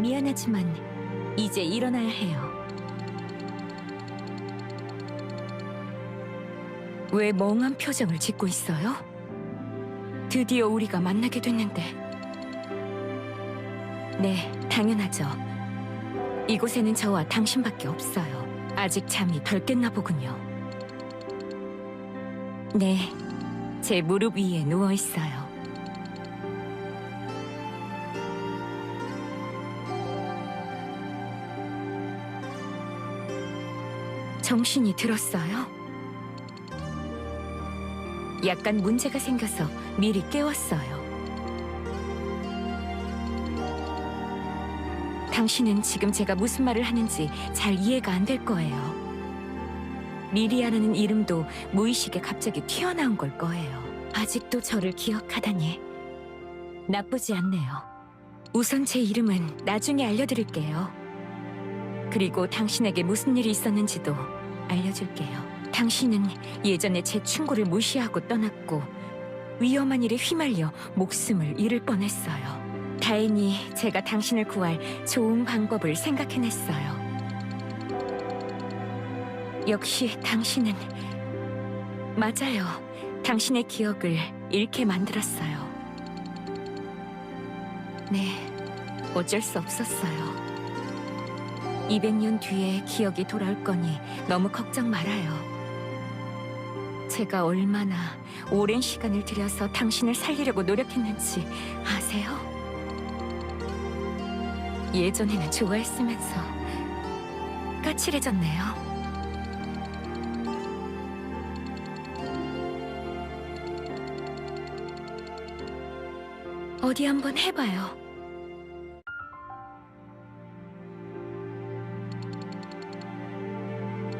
미안하지만 이제 일어나야 해요. 왜 멍한 표정을 짓고 있어요? 드디어 우리가 만나게 됐는데. 네, 당연하죠. 이곳에는 저와 당신밖에 없어요. 아직 잠이 덜 깼나 보군요. 네, 제 무릎 위에 누워 있어요. 정신이 들었어요? 약간 문제가 생겨서 미리 깨웠어요. 당신은 지금 제가 무슨 말을 하는지 잘 이해가 안 될 거예요. 리리아라는 이름도 무의식에 갑자기 튀어나온 걸 거예요. 아직도 저를 기억하다니 나쁘지 않네요. 우선 제 이름은 나중에 알려드릴게요. 그리고 당신에게 무슨 일이 있었는지도 알려줄게요. 당신은 예전에 제 충고를 무시하고 떠났고 위험한 일에 휘말려 목숨을 잃을 뻔했어요. 다행히 제가 당신을 구할 좋은 방법을 생각해냈어요. 역시 당신은 맞아요. 당신의 기억을 잃게 만들었어요. 네, 어쩔 수 없었어요. 200년 뒤에 기억이 돌아올 거니 너무 걱정 말아요. 제가 얼마나 오랜 시간을 들여서 당신을 살리려고 노력했는지 아세요? 예전에는 좋아했으면서 까칠해졌네요. 어디 한번 해봐요.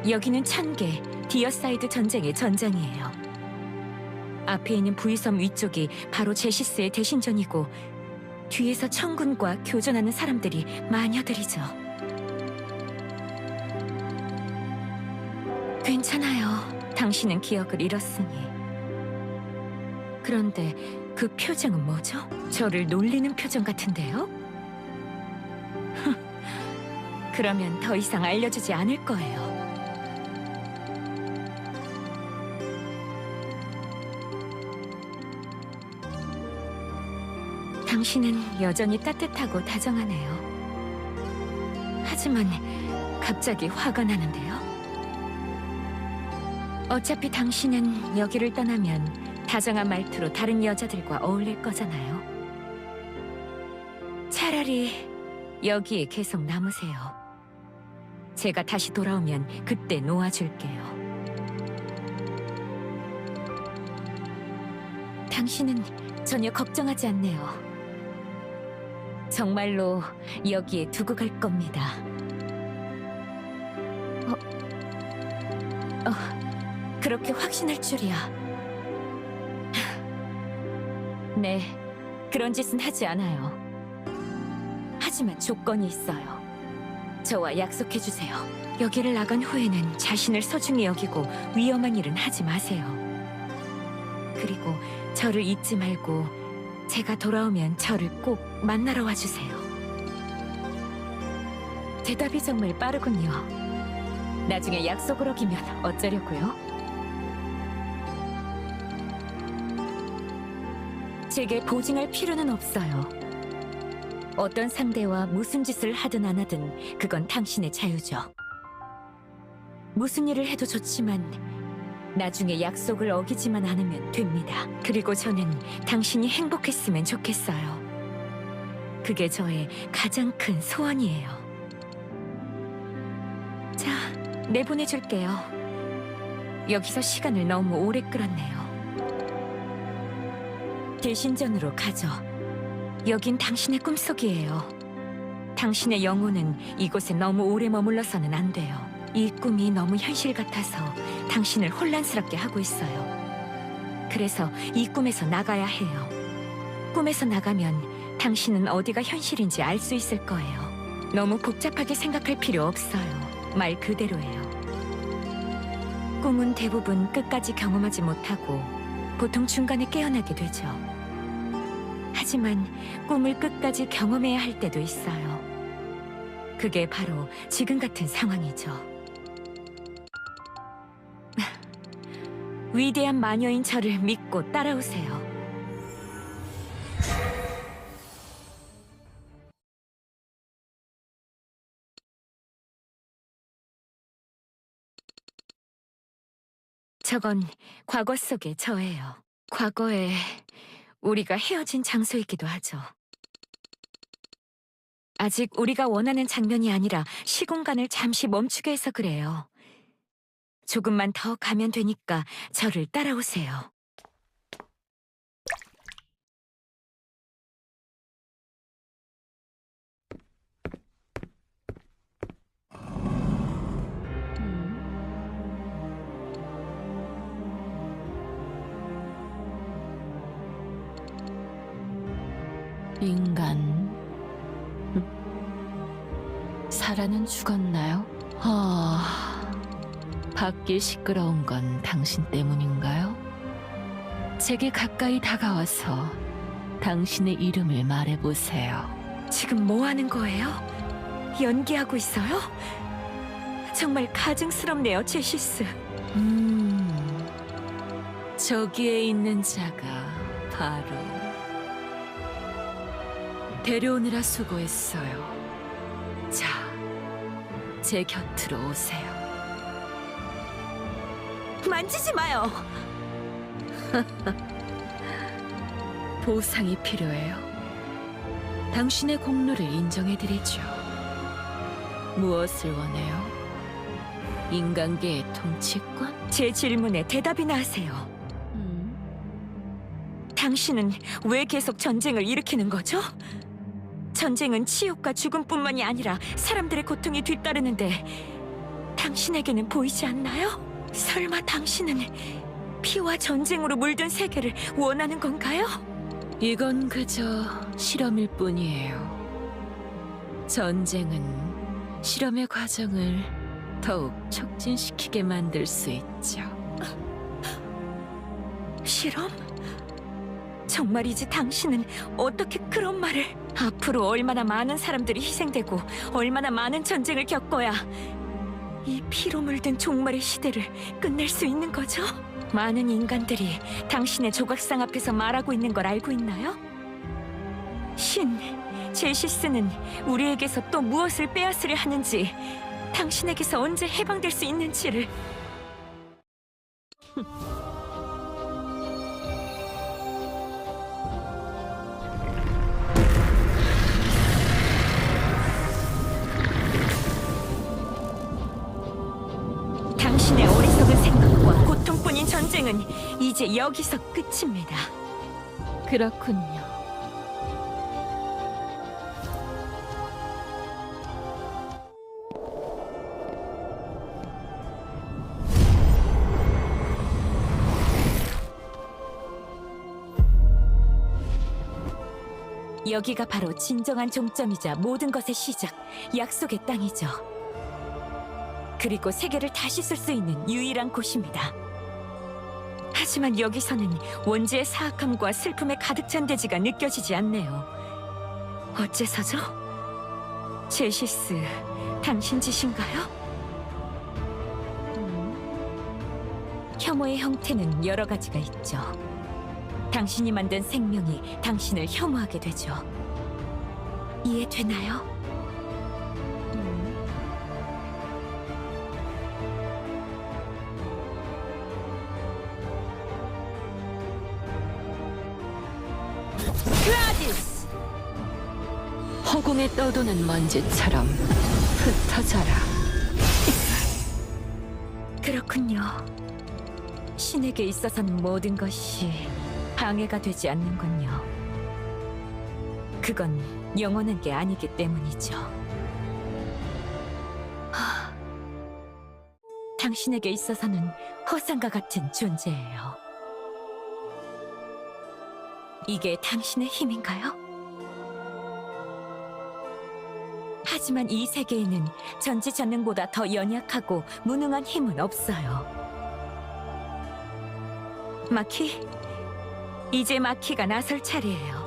여기는 1000개 디어사이드 전쟁의 전장이에요. 앞에 있는 부위섬 위쪽이 바로 제시스의 대신전이고 뒤에서 천군과 교전하는 사람들이 마녀들이죠. 괜찮아요. 당신은 기억을 잃었으니. 그런데 그 표정은 뭐죠? 저를 놀리는 표정 같은데요? 그러면 더 이상 알려주지 않을 거예요. 당신은 여전히 따뜻하고 다정하네요. 하지만 갑자기 화가 나는데요. 어차피 당신은 여기를 떠나면 다정한 말투로 다른 여자들과 어울릴 거잖아요. 차라리 여기에 계속 남으세요. 제가 다시 돌아오면 그때 놓아줄게요. 당신은 전혀 걱정하지 않네요. 정말로 여기에 두고 갈 겁니다. 그렇게 확신할 줄이야. 네, 그런 짓은 하지 않아요. 하지만 조건이 있어요. 저와 약속해주세요. 여기를 나간 후에는 자신을 소중히 여기고 위험한 일은 하지 마세요. 그리고 저를 잊지 말고 제가 돌아오면 저를 꼭 만나러 와주세요. 대답이 정말 빠르군요. 나중에 약속을 어기면 어쩌려고요? 제게 보증할 필요는 없어요. 어떤 상대와 무슨 짓을 하든 안 하든 그건 당신의 자유죠. 무슨 일을 해도 좋지만 나중에 약속을 어기지만 않으면 됩니다. 그리고 저는 당신이 행복했으면 좋겠어요. 그게 저의 가장 큰 소원이에요. 자, 내보내줄게요. 여기서 시간을 너무 오래 끌었네요. 대신전으로 가죠. 여긴 당신의 꿈속이에요. 당신의 영혼은 이곳에 너무 오래 머물러서는 안 돼요. 이 꿈이 너무 현실 같아서 당신을 혼란스럽게 하고 있어요. 그래서 이 꿈에서 나가야 해요. 꿈에서 나가면 당신은 어디가 현실인지 알 수 있을 거예요. 너무 복잡하게 생각할 필요 없어요. 말 그대로예요. 꿈은 대부분 끝까지 경험하지 못하고 보통 중간에 깨어나게 되죠. 하지만 꿈을 끝까지 경험해야 할 때도 있어요. 그게 바로 지금 같은 상황이죠. 위대한 마녀인 저를 믿고 따라오세요. 저건 과거 속의 저예요. 과거에 우리가 헤어진 장소이기도 하죠. 아직 우리가 원하는 장면이 아니라 시공간을 잠시 멈추게 해서 그래요. 조금만 더 가면 되니까 저를 따라오세요. 인간. 사라는 죽었나요? 밖이 시끄러운 건 당신 때문인가요? 제게 가까이 다가와서 당신의 이름을 말해보세요. 지금 뭐 하는 거예요? 연기하고 있어요? 정말 가증스럽네요, 제시스. 저기에 있는 자가 바로 데려오느라 수고했어요. 자, 제 곁으로 오세요. 만지지 마요. 보상이 필요해요. 당신의 공로를 인정해드리죠. 무엇을 원해요? 인간계의 통치권? 제 질문에 대답이나 하세요. 당신은 왜 계속 전쟁을 일으키는 거죠? 전쟁은 치욕과 죽음뿐만이 아니라 사람들의 고통이 뒤따르는데 당신에게는 보이지 않나요? 설마 당신은 피와 전쟁으로 물든 세계를 원하는 건가요? 이건 그저 실험일 뿐이에요. 전쟁은 실험의 과정을 더욱 촉진시키게 만들 수 있죠. 실험? 정말이지 당신은 어떻게 그런 말을... 앞으로 얼마나 많은 사람들이 희생되고 얼마나 많은 전쟁을 겪어야 이 피로 물든 종말의 시대를 끝낼 수 있는 거죠? 많은 인간들이 당신의 조각상 앞에서 말하고 있는 걸 알고 있나요? 신, 제시스는 우리에게서 또 무엇을 빼앗으려 하는지, 당신에게서 언제 해방될 수 있는지를... 당신의 어리석은 생각과 고통뿐인 전쟁은 이제 여기서 끝입니다. 그렇군요. 여기가 바로 진정한 종점이자 모든 것의 시작, 약속의 땅이죠. 그리고 세계를 다시 쓸 수 있는 유일한 곳입니다. 하지만 여기서는 원지의 사악함과 슬픔에 가득 찬 대지가 느껴지지 않네요. 어째서죠? 제시스, 당신 짓인가요? 혐오의 형태는 여러 가지가 있죠. 당신이 만든 생명이 당신을 혐오하게 되죠. 이해되나요? 그라디스! 허공에 떠도는 먼지처럼 흩어져라. 그렇군요. 신에게 있어서는 모든 것이 방해가 되지 않는군요. 그건 영원한 게 아니기 때문이죠. 당신에게 있어서는 허상과 같은 존재예요. 이게 당신의 힘인가요? 하지만 이 세계에는 전지전능보다 더 연약하고 무능한 힘은 없어요. 마키, 이제 마키가 나설 차례예요.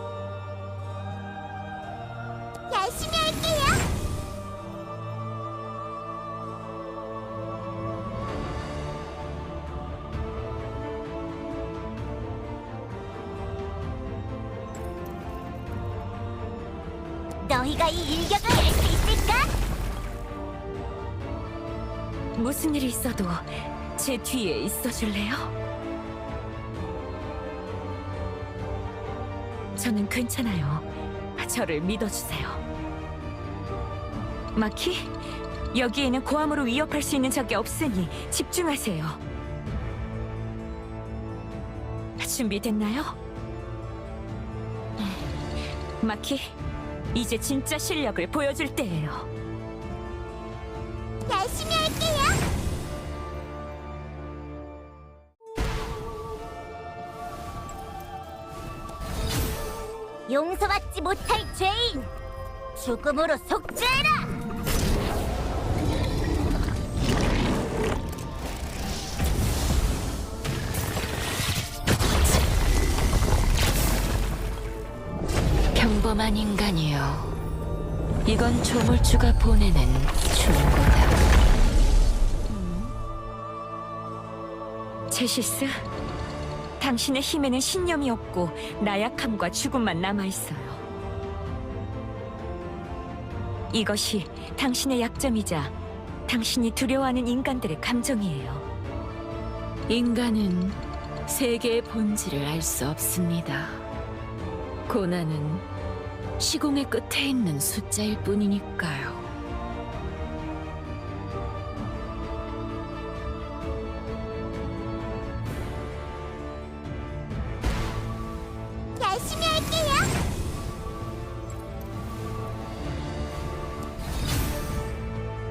열심히 할게요. 너희가 이 일격을 낼 수 있을까? 무슨 일이 있어도 제 뒤에 있어줄래요? 저는 괜찮아요. 저를 믿어주세요. 마키, 여기에는 고함으로 위협할 수 있는 적이 없으니 집중하세요. 준비됐나요? 마키, 이제 진짜 실력을 보여줄 때예요. 열심히 할게요. 용서받지 못할 죄인, 죽음으로 속죄해라. 평범한 인간이요. 이건 조물주가 보내는 충고다. 제시스, 당신의 힘에는 신념이 없고 나약함과 죽음만 남아있어요. 이것이 당신의 약점이자 당신이 두려워하는 인간들의 감정이에요. 인간은 세계의 본질을 알 수 없습니다. 고난은 시공의 끝에 있는 숫자일 뿐이니까요. 열심히 할게요.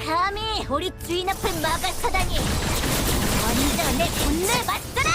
감히 우리 주인 앞을 막아서다니. 먼저 내 분노에 맞서라.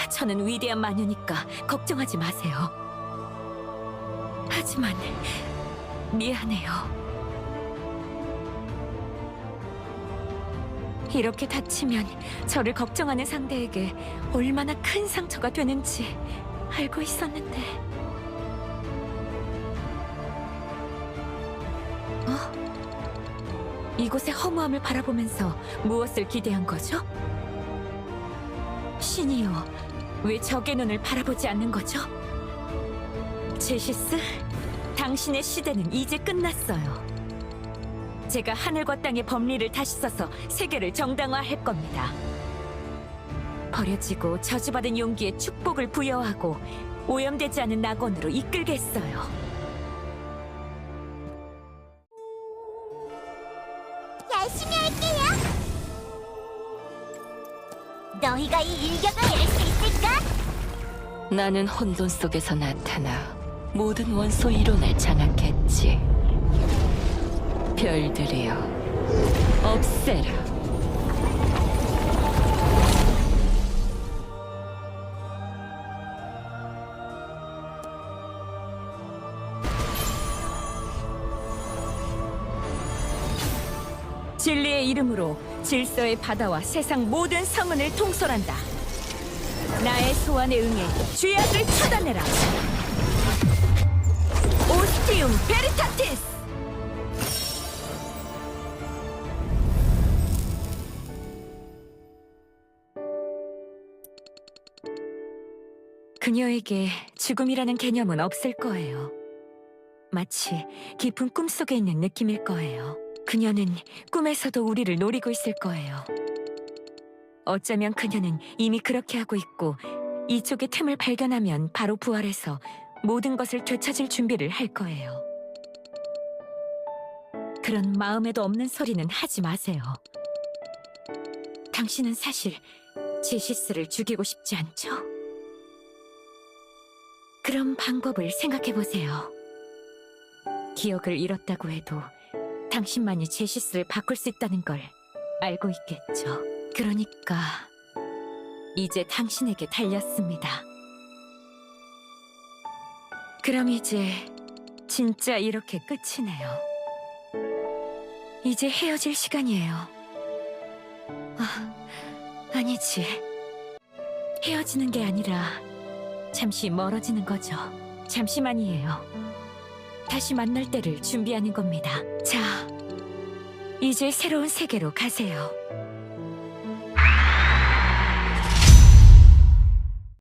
저는 위대한 마녀니까 걱정하지 마세요. 하지만 미안해요. 이렇게 다치면 저를 걱정하는 상대에게 얼마나 큰 상처가 되는지 알고 있었는데. 이곳의 허무함을 바라보면서 무엇을 기대한 거죠? 신이여, 왜 적의 눈을 바라보지 않는 거죠? 제시스, 당신의 시대는 이제 끝났어요. 제가 하늘과 땅의 법리를 다시 써서 세계를 정당화할 겁니다. 버려지고 저주받은 용기에 축복을 부여하고 오염되지 않은 낙원으로 이끌겠어요. 열심히 할게요. 너희가 이 일격을 낼 수 있을까? 나는 혼돈 속에서 나타나 모든 원소 이론을 장악했지. 별들이여, 없애라. 진리의 이름으로 질서의 바다와 세상 모든 성은을 통솔한다. 나의 소원에 응해 죄악을 처단해라. 오스티움 베리타티스! 그녀에게 죽음이라는 개념은 없을 거예요. 마치 깊은 꿈속에 있는 느낌일 거예요. 그녀는 꿈에서도 우리를 노리고 있을 거예요. 어쩌면 그녀는 이미 그렇게 하고 있고 이쪽의 틈을 발견하면 바로 부활해서 모든 것을 되찾을 준비를 할 거예요. 그런 마음에도 없는 소리는 하지 마세요. 당신은 사실 제시스를 죽이고 싶지 않죠? 그런 방법을 생각해 보세요. 기억을 잃었다고 해도 당신만이 제시스를 바꿀 수 있다는 걸 알고 있겠죠. 그러니까 이제 당신에게 달렸습니다. 그럼 이제 진짜 이렇게 끝이네요. 이제 헤어질 시간이에요. 아니지. 헤어지는 게 아니라 잠시 멀어지는 거죠. 잠시만이에요. 다시 만날 때를 준비하는 겁니다. 자, 이제 새로운 세계로 가세요.